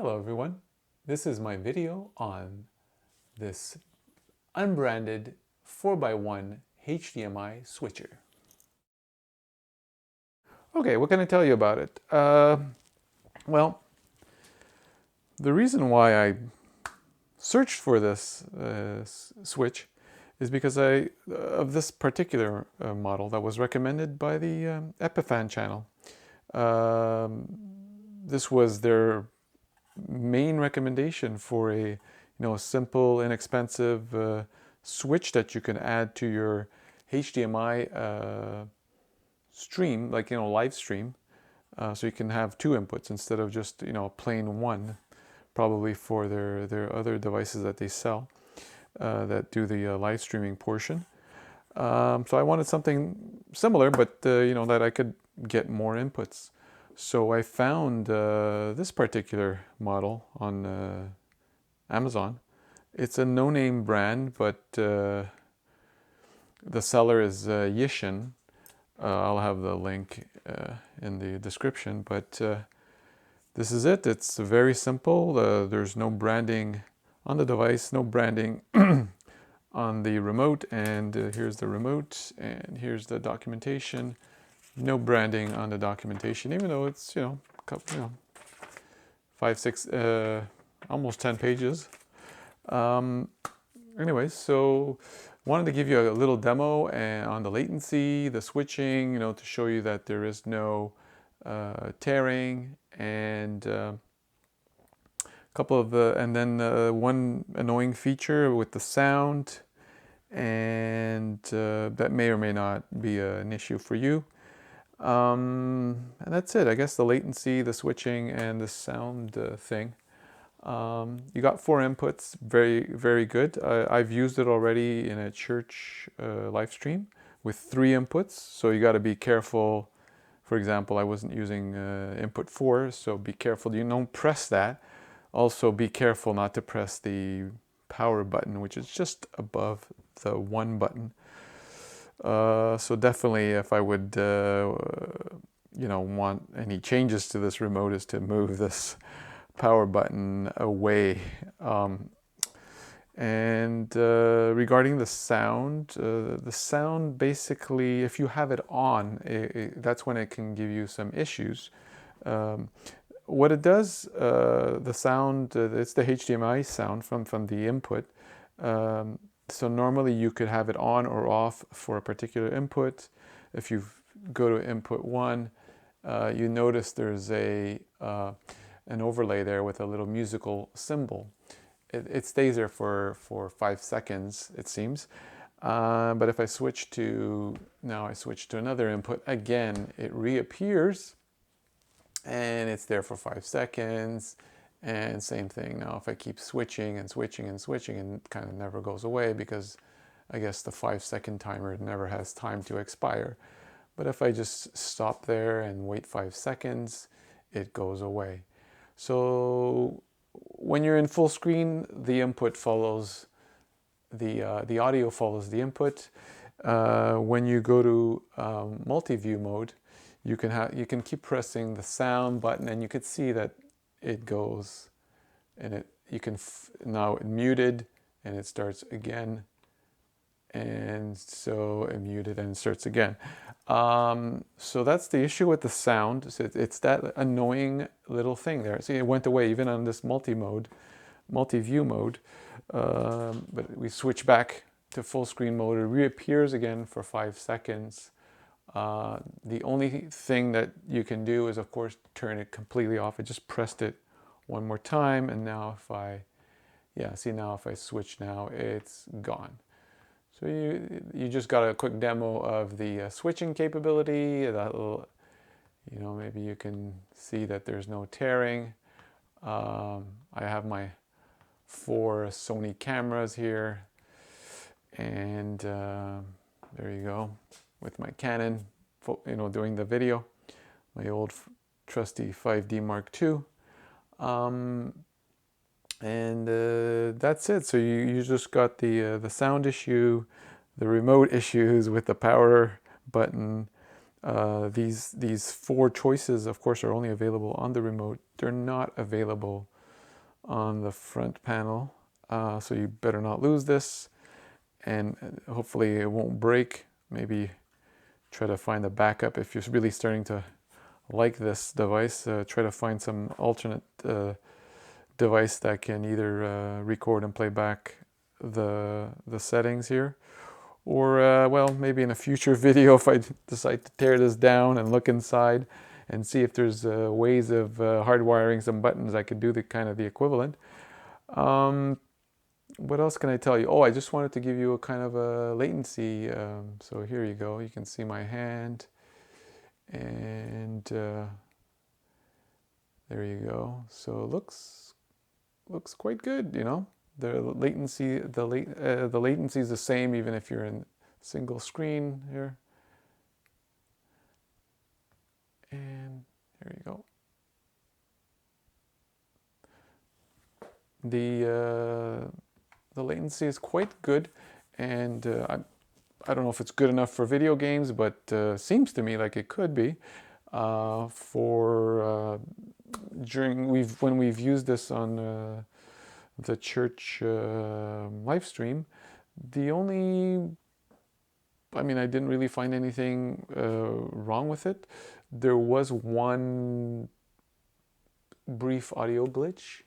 Hello everyone, this is my video on this unbranded 4x1 HDMI switcher. Okay, what can I tell you about it? Well, the reason why I searched for this switch is because of this particular model that was recommended by the Epiphan channel. This was their main recommendation for a simple, inexpensive switch that you can add to your HDMI stream, like live stream, so you can have two inputs instead of just plain one, probably for their other devices that they sell that do the live streaming portion. So I wanted something similar, but that I could get more inputs. So I found this particular model on Amazon. It's a no-name brand, but the seller is Yishen. I'll have the link in the description, but this is it. It's very simple. There's no branding on the device, no branding on the remote, and here's the remote, and here's the documentation. No branding on the documentation, even though it's 5, 6, almost 10 pages. Anyway, so wanted to give you a little demo on the latency, the switching, to show you that there is no tearing, and couple of and then one annoying feature with the sound, and that may or may not be an issue for you. And that's it. I guess the latency, the switching, and the sound thing. You got 4 inputs, very, very good. I've used it already in a church live stream with 3 inputs, so you got to be careful. For example, I wasn't using input 4, so be careful. You don't press that. Also, be careful not to press the power button, which is just above the 1 button. So definitely, if I would, want any changes to this remote, is to move this power button away. And regarding the sound basically, if you have it on, that's when it can give you some issues. What it does, the sound, it's the HDMI sound from the input. So normally you could have it on or off for a particular input. If you go to input 1, you notice there's an overlay there with a little musical symbol. It stays there for 5 seconds, it seems. But if I switch to another input, again, it reappears and it's there for 5 seconds. And same thing now, if I keep switching and switching and switching, and it kind of never goes away because I guess the 5-second timer never has time to expire. But if I just stop there and wait 5 seconds, it goes away. So when you're in full screen, the input follows the audio follows the input. When you go to multi-view mode, you can keep pressing the sound button, and you can see that it goes, and now it muted, and it starts again, and so it muted and it starts again. So that's the issue with the sound. So it's that annoying little thing there. See, it went away even on this multi-view mode. But we switch back to full screen mode. It reappears again for 5 seconds. The only thing that you can do is, of course, turn it completely off. I just pressed it one more time, and now if I switch now, it's gone. So you just got a quick demo of the switching capability. That little, maybe you can see that there's no tearing. I have my 4 Sony cameras here, and there you go, with my Canon, doing the video, my old trusty 5D Mark II. And that's it. So you just got the sound issue, the remote issues with the power button. These 4 choices, of course, are only available on the remote. They're not available on the front panel, so you better not lose this, and hopefully it won't break. Maybe try to find a backup if you're really starting to like this device. Try to find some alternate device that can either record and play back the settings here, or well, maybe in a future video, if I decide to tear this down and look inside and see if there's ways of hardwiring some buttons, I could do the kind of the equivalent. What else can I tell you? Oh, I just wanted to give you a kind of a latency. So here you go. You can see my hand, and there you go. So it looks quite good, you know. The latency is the same even if you're in single screen here. And there you go. The latency is quite good, and I don't know if it's good enough for video games, but seems to me like it could be. When we've used this on the church live stream, I didn't really find anything wrong with it. There was one brief audio glitch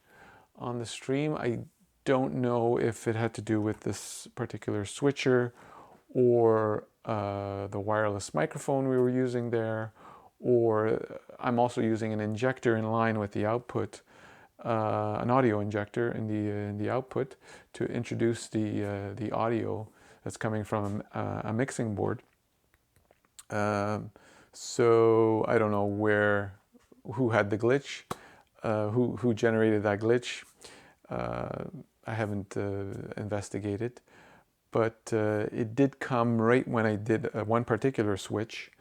on the stream. I don't know if it had to do with this particular switcher or the wireless microphone we were using there, or I'm also using an injector in line with the output, an audio injector in the output to introduce the audio that's coming from a mixing board. So I don't know who had the glitch, who generated that glitch. I haven't investigated, but it did come right when I did one particular switch.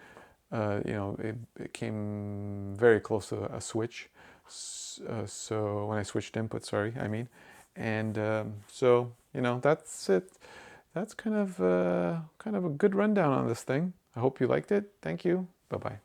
It came very close to a switch. So when I switched input, and so that's it. That's kind of a good rundown on this thing. I hope you liked it. Thank you. Bye bye.